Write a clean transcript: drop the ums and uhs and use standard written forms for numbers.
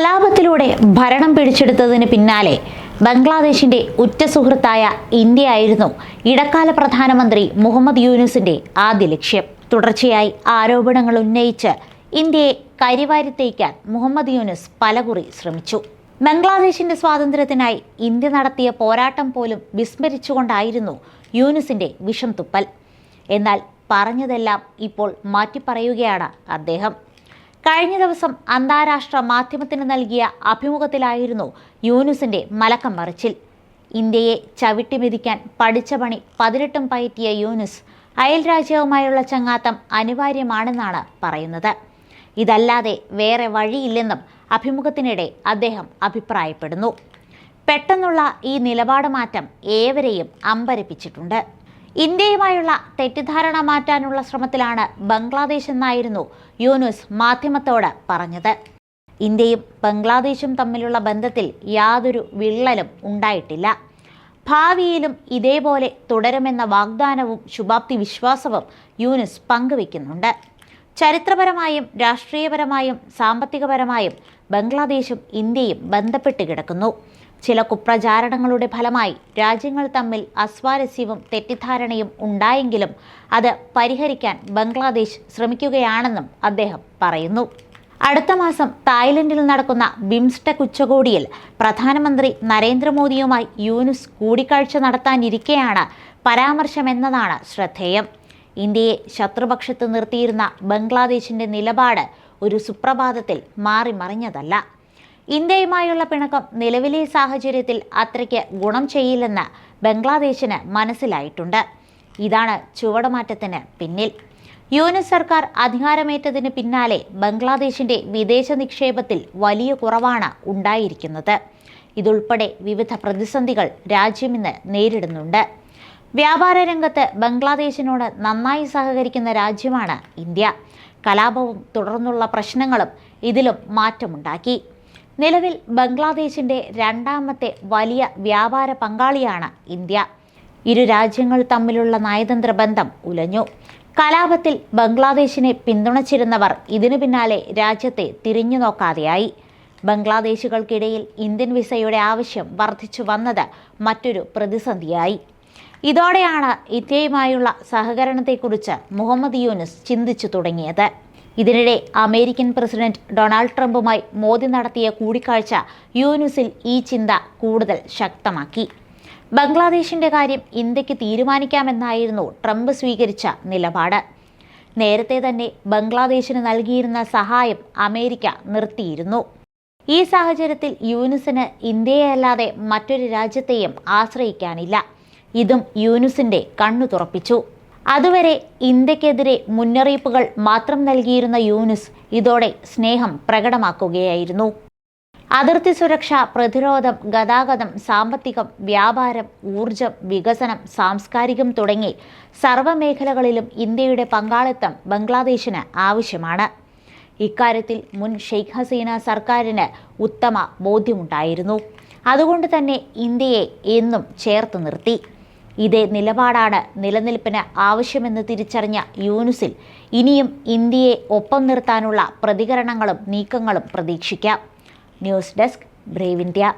കലാപത്തിലൂടെ ഭരണം പിടിച്ചെടുത്തതിന് പിന്നാലെ ബംഗ്ലാദേശിന്റെ ഉറ്റ സുഹൃത്തായ ഇന്ത്യയായിരുന്നു ഇടക്കാല പ്രധാനമന്ത്രി മുഹമ്മദ് യൂനുസിന്റെ ആദ്യ ലക്ഷ്യം. തുടർച്ചയായി ആരോപണങ്ങൾ ഉന്നയിച്ച് ഇന്ത്യയെ കരിവാരിത്തേക്കാൻ മുഹമ്മദ് യൂനുസ് പലകുറി ശ്രമിച്ചു. ബംഗ്ലാദേശിന്റെ സ്വാതന്ത്ര്യത്തിനായി ഇന്ത്യ നടത്തിയ പോരാട്ടം പോലും വിസ്മരിച്ചുകൊണ്ടായിരുന്നു യൂനുസിന്റെ വിഷം തുപ്പൽ. എന്നാൽ പറഞ്ഞതെല്ലാം ഇപ്പോൾ മാറ്റിപ്പറയുകയാണ് അദ്ദേഹം. കഴിഞ്ഞ ദിവസം അന്താരാഷ്ട്ര മാധ്യമത്തിന് നൽകിയ അഭിമുഖത്തിലായിരുന്നു യൂനുസിന്റെ മലക്കം മറിച്ചിൽ. ഇന്ത്യയെ ചവിട്ടിമെതിക്കാൻ പഠിച്ച പണി 18 പയറ്റിയ യൂനുസ് അയൽ രാജ്യവുമായുള്ള ചങ്ങാത്തം അനിവാര്യമാണെന്നാണ് പറയുന്നത്. ഇതല്ലാതെ വേറെ വഴിയില്ലെന്നും അഭിമുഖത്തിനിടെ അദ്ദേഹം അഭിപ്രായപ്പെടുന്നു. പെട്ടെന്നുള്ള ഈ നിലപാട് മാറ്റം ഏവരെയും അമ്പരപ്പിച്ചിട്ടുണ്ട്. ഇന്ത്യയുമായുള്ള തെറ്റിദ്ധാരണ മാറ്റാനുള്ള ശ്രമത്തിലാണ് ബംഗ്ലാദേശ് എന്നായിരുന്നു യൂനുസ് മാധ്യമത്തോട് പറഞ്ഞത്. ഇന്ത്യയും ബംഗ്ലാദേശും തമ്മിലുള്ള ബന്ധത്തിൽ യാതൊരു വിള്ളലും ഉണ്ടായിട്ടില്ല. ഭാവിയിലും ഇതേപോലെ തുടരുമെന്ന വാഗ്ദാനവും ശുഭാപ്തി വിശ്വാസവും യൂനുസ് പങ്കുവെക്കുന്നുണ്ട്. ചരിത്രപരമായും രാഷ്ട്രീയപരമായും സാമ്പത്തികപരമായും ബംഗ്ലാദേശും ഇന്ത്യയും ബന്ധപ്പെട്ട് കിടക്കുന്നു. ചില കുപ്രചാരണങ്ങളുടെ ഫലമായി രാജ്യങ്ങൾ തമ്മിൽ അസ്വാരസ്യവും തെറ്റിദ്ധാരണയും ഉണ്ടായെങ്കിലും അത് പരിഹരിക്കാൻ ബംഗ്ലാദേശ് ശ്രമിക്കുകയാണെന്നും അദ്ദേഹം പറയുന്നു. അടുത്ത മാസം തായ്ലൻഡിൽ നടക്കുന്ന ബിംസ്റ്റെക് ഉച്ചകോടിയിൽ പ്രധാനമന്ത്രി നരേന്ദ്രമോദിയുമായി യൂനുസ് കൂടിക്കാഴ്ച നടത്താനിരിക്കെയാണ് പരാമർശമെന്നതാണ് ശ്രദ്ധേയം. ഇന്ത്യയെ ശത്രുപക്ഷത്ത് നിർത്തിയിരുന്ന ബംഗ്ലാദേശിന്റെ നിലപാട് ഒരു സുപ്രഭാതത്തിൽ മാറിമറിഞ്ഞതല്ല. ഇന്ത്യയുമായുള്ള പിണക്കം നിലവിലെ സാഹചര്യത്തിൽ അത്രയ്ക്ക് ഗുണം ചെയ്യില്ലെന്ന് ബംഗ്ലാദേശിന് മനസ്സിലായിട്ടുണ്ട്. ഇതാണ് ചുവടുമാറ്റത്തിന് പിന്നിൽ. യൂനുസ് സർക്കാർ അധികാരമേറ്റതിന് പിന്നാലെ ബംഗ്ലാദേശിന്റെ വിദേശ നിക്ഷേപത്തിൽ വലിയ കുറവാണ് ഉണ്ടായിരിക്കുന്നത്. ഇതുൾപ്പെടെ വിവിധ പ്രതിസന്ധികൾ രാജ്യം ഇന്ന് നേരിടുന്നുണ്ട്. വ്യാപാര രംഗത്ത് ബംഗ്ലാദേശിനോട് നന്നായി സഹകരിക്കുന്ന രാജ്യമാണ് ഇന്ത്യ. കലാപവും തുടർന്നുള്ള പ്രശ്നങ്ങളും ഇതിലും മാറ്റമുണ്ടാക്കി. നിലവിൽ ബംഗ്ലാദേശിന്റെ രണ്ടാമത്തെ വലിയ വ്യാപാര പങ്കാളിയാണ് ഇന്ത്യ. ഇരു രാജ്യങ്ങൾ തമ്മിലുള്ള നയതന്ത്ര ബന്ധം ഉലഞ്ഞു. കലാപത്തിൽ ബംഗ്ലാദേശിനെ പിന്തുണച്ചിരുന്നവർ ഇതിനു പിന്നാലെ രാജ്യത്തെ തിരിഞ്ഞു നോക്കാതെയായി. ബംഗ്ലാദേശികൾക്കിടയിൽ ഇന്ത്യൻ വിസയുടെ ആവശ്യം വർദ്ധിച്ചു വന്നത് മറ്റൊരു പ്രതിസന്ധിയായി. ഇതോടെയാണ് ഇന്ത്യയുമായുള്ള സഹകരണത്തെക്കുറിച്ച് മുഹമ്മദ് യൂനുസ് ചിന്തിച്ചു തുടങ്ങിയത്. ഇതിനിടെ അമേരിക്കൻ പ്രസിഡന്റ് ഡൊണാൾഡ് ട്രംപുമായി മോദി നടത്തിയ കൂടിക്കാഴ്ച യൂനുസിൽ ഈ ചിന്ത കൂടുതൽ ശക്തമാക്കി. ബംഗ്ലാദേശിന്റെ കാര്യം ഇന്ത്യക്ക് തീരുമാനിക്കാമെന്നായിരുന്നു ട്രംപ് സ്വീകരിച്ച നിലപാട്. നേരത്തെ തന്നെ ബംഗ്ലാദേശിന് നൽകിയിരുന്ന സഹായം അമേരിക്ക നിർത്തിയിരുന്നു. ഈ സാഹചര്യത്തിൽ യൂനുസിന് ഇന്ത്യയല്ലാതെ മറ്റൊരു രാജ്യത്തെയും ആശ്രയിക്കാനില്ല. ഇതും യൂനുസിന്റെ കണ്ണു തുറപ്പിച്ചു. അതുവരെ ഇന്ത്യക്കെതിരെ മുന്നറിയിപ്പുകൾ മാത്രം നൽകിയിരുന്ന യൂനുസ് ഇതോടെ സ്നേഹം പ്രകടമാക്കുകയായിരുന്നു. അതിർത്തി സുരക്ഷ, പ്രതിരോധം, ഗതാഗതം, സാമ്പത്തികം, വ്യാപാരം, ഊർജം, വികസനം, സാംസ്കാരികം തുടങ്ങി സർവ്വമേഖലകളിലും ഇന്ത്യയുടെ പങ്കാളിത്തം ബംഗ്ലാദേശിന് ആവശ്യമാണ്. ഇക്കാര്യത്തിൽ മുൻ ഷെയ്ഖ് ഹസീന സർക്കാരിന് ഉത്തമ ബോധ്യമുണ്ടായിരുന്നു. അതുകൊണ്ട് തന്നെ ഇന്ത്യയെ എന്നും ചേർത്ത് നിർത്തി. ഇതേ നിലപാടാണ് നിലനിൽപ്പിന് ആവശ്യമെന്ന് തിരിച്ചറിഞ്ഞ യൂനുസിൽ ഇനിയും ഇന്ത്യയെ ഒപ്പം നിർത്താനുള്ള പ്രതികരണങ്ങളും നീക്കങ്ങളും പ്രതീക്ഷിക്കാം. News desk, Brave India.